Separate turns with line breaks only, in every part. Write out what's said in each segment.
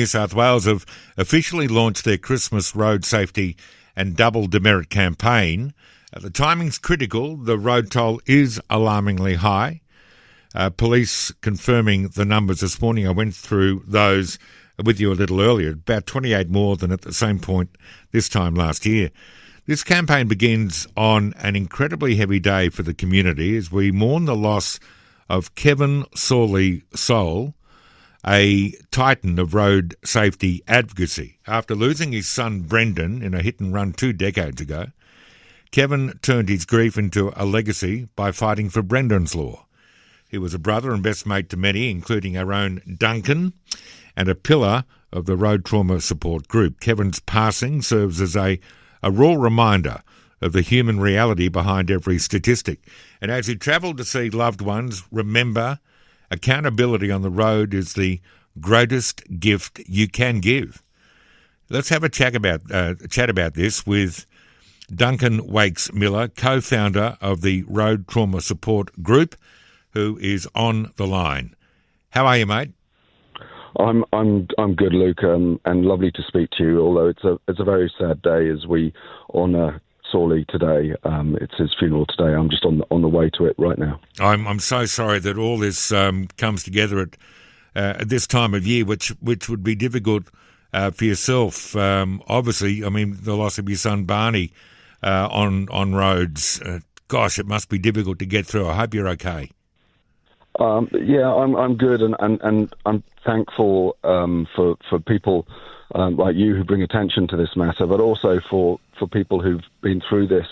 New South Wales have officially launched their Christmas road safety and double demerit campaign. The timing's critical. The road toll is alarmingly high. Police confirming the numbers this morning. I went through those with you a little earlier, about 28 more than at the same point this time last year. This campaign begins on an incredibly heavy day for the community as we mourn the loss of Kevin Saulie Saul, a titan of road safety advocacy. After losing his son Brendan in a hit-and-run 2 decades ago, Kevin turned his grief into a legacy by fighting for Brendan's law. He was a brother and best mate to many, including our own Duncan, and a pillar of the road trauma support group. Kevin's passing serves as a raw reminder of the human reality behind every statistic. And as you travel to see loved ones, remember, accountability on the road is the greatest gift you can give. Let's have a chat about this with Duncan Wakes-Miller, co-founder of the Road Trauma Support Group, who is on the line. How are you, mate?
I'm good, Luke, and lovely to speak to you. Although it's a very sad day as we honour Saulie today. It's his funeral today. I'm just on the way to it right now.
I'm so sorry that all this comes together at this time of year, which would be difficult for yourself. Obviously, I mean, the loss of your son Barney on roads. Gosh, it must be difficult to get through. I hope you're okay.
Yeah, I'm good, and I'm thankful for people like you who bring attention to this matter, but also for people who've been through this.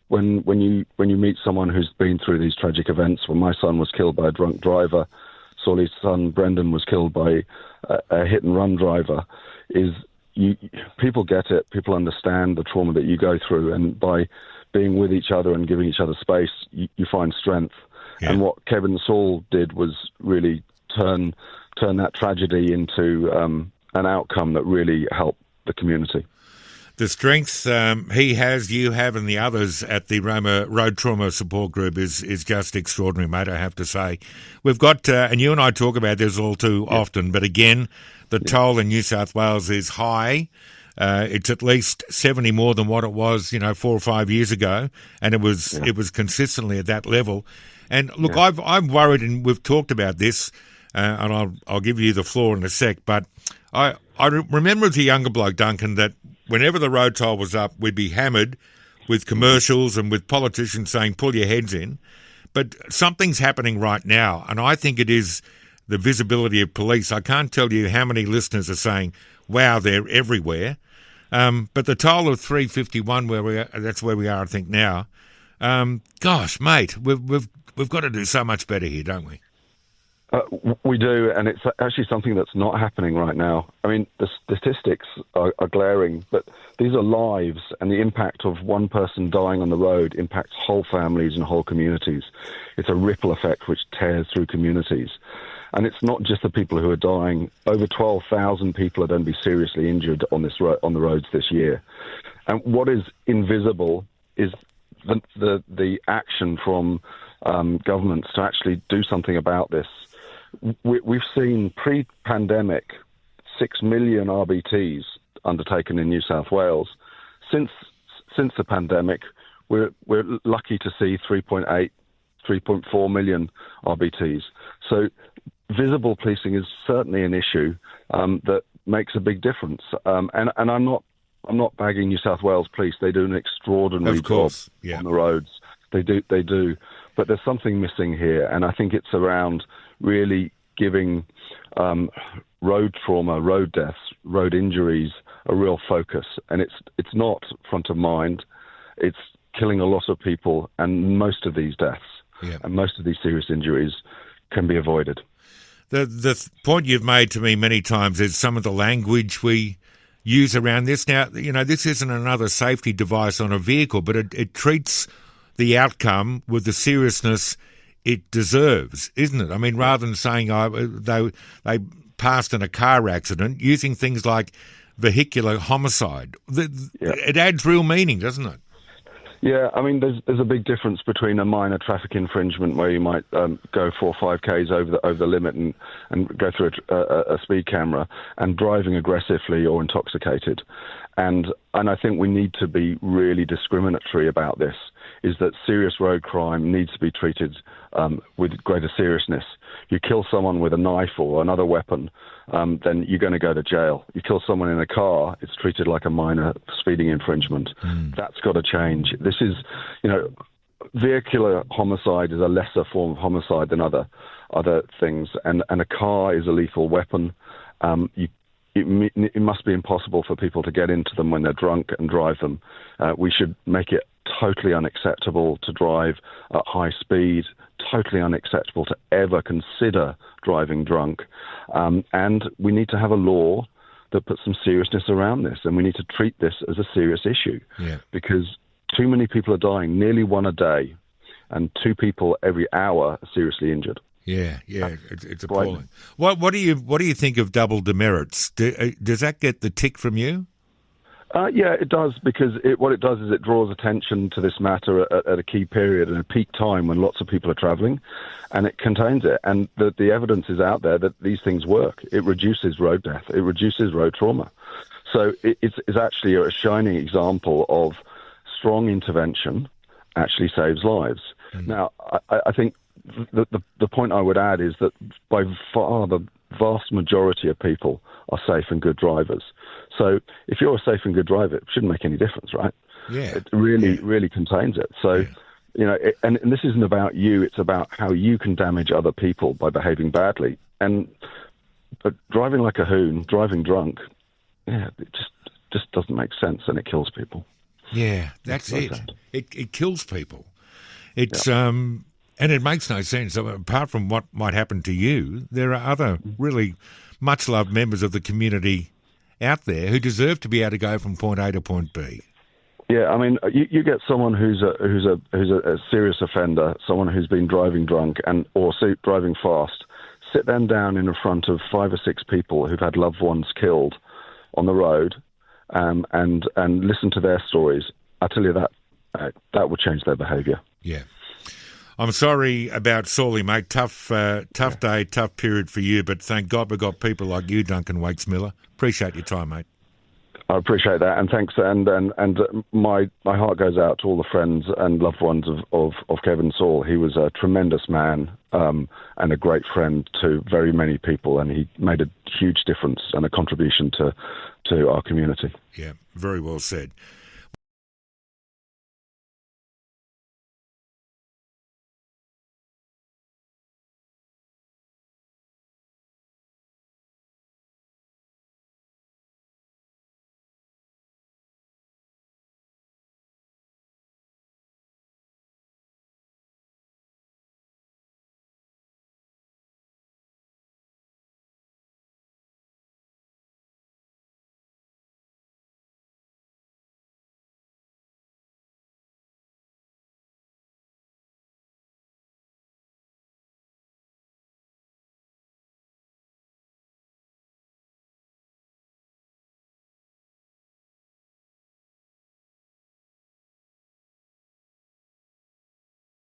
When you meet someone who's been through these tragic events, when my son was killed by a drunk driver, Saulie's son Brendan was killed by a hit and run driver, people get it, people understand the trauma that you go through, and by being with each other and giving each other space, you find strength. Yeah. And what Kevin Saul did was really turn that tragedy into an outcome that really helped the community.
The strength he has, you have, and the others at the Road Trauma Support Group is just extraordinary, mate, I have to say. We've got, and you and I talk about this all too often, but again, the toll in New South Wales is high. It's at least 70 more than what it was, 4 or 5 years ago, and it was consistently at that level. And look, I'm worried, and we've talked about this, and I'll give you the floor in a sec, but I remember as a younger bloke, Duncan, that whenever the road toll was up, we'd be hammered with commercials and with politicians saying, pull your heads in. But something's happening right now, and I think it is the visibility of police. I can't tell you how many listeners are saying, wow, they're everywhere. But the toll of 351, that's where we are, I think, now. Gosh, mate, we've got to do so much better here, don't we?
We do, and it's actually something that's not happening right now. I mean, the statistics are glaring, but these are lives, and the impact of one person dying on the road impacts whole families and whole communities. It's a ripple effect which tears through communities. And it's not just the people who are dying. Over 12,000 people are going to be seriously injured on the roads this year. And what is invisible is the action from governments to actually do something about this. We've seen pre-pandemic 6 million RBTs undertaken in New South Wales. Since the pandemic, we're lucky to see 3.8, 3.4 million RBTs. So visible policing is certainly an issue that makes a big difference. And I'm not bagging New South Wales Police. They do an extraordinary job on the roads. They do. But there's something missing here, and I think it's around really giving road trauma, road deaths, road injuries a real focus. And it's not front of mind. It's killing a lot of people, and most of these deaths and most of these serious injuries can be avoided.
The point you've made to me many times is some of the language we use around this. Now, this isn't another safety device on a vehicle, but it treats the outcome with the seriousness it deserves, isn't it? I mean, rather than saying they passed in a car accident, using things like vehicular homicide, it adds real meaning, doesn't it?
Yeah, I mean, there's a big difference between a minor traffic infringement where you might go 4 or 5 k's over the limit and go through a speed camera, and driving aggressively or intoxicated. And I think we need to be really discriminatory about this. Is that serious road crime needs to be treated with greater seriousness. You kill someone with a knife or another weapon, then you're going to go to jail. You kill someone in a car, it's treated like a minor speeding infringement. That's got to change. This is, vehicular homicide is a lesser form of homicide than other things, and a car is a lethal weapon. It must be impossible for people to get into them when they're drunk and drive them. We should make it totally unacceptable to drive at high speed, totally unacceptable to ever consider driving drunk. And we need to have a law that puts some seriousness around this, and we need to treat this as a serious issue.
Yeah.
Because too many people are dying, nearly one a day, and 2 people every hour are seriously injured.
Yeah, it's appalling. What do you think of double demerits? Does that get the tick from you?
Yeah, it does, because what it does is it draws attention to this matter at a key period and a peak time when lots of people are travelling, and it contains it. And the evidence is out there that these things work. It reduces road death. It reduces road trauma. So it's actually a shining example of strong intervention actually saves lives. Now, I think the point I would add is that by far the vast majority of people are safe and good drivers. So if you're a safe and good driver, it shouldn't make any difference, right?
Yeah.
It really contains it. So, and this isn't about you. It's about how you can damage other people by behaving badly. But driving like a hoon, driving drunk, it just doesn't make sense, and it kills people.
Yeah, that's it. It kills people. It's and it makes no sense. Apart from what might happen to you, there are other really much-loved members of the community out there who deserve to be able to go from point A to point B.
Yeah, I mean, you get someone who's a serious offender, someone who's been driving drunk or driving fast. Sit them down in front of 5 or 6 people who've had loved ones killed on the road, and listen to their stories. I tell you that would change their behaviour.
Yeah. I'm sorry about Saulie, mate. Tough day, tough period for you, but thank God we've got people like you, Duncan Waits-Miller. Appreciate your time, mate.
I appreciate that, and thanks. And my heart goes out to all the friends and loved ones of Kevin Saul. He was a tremendous man and a great friend to very many people, and he made a huge difference and a contribution to our community.
Yeah, very well said.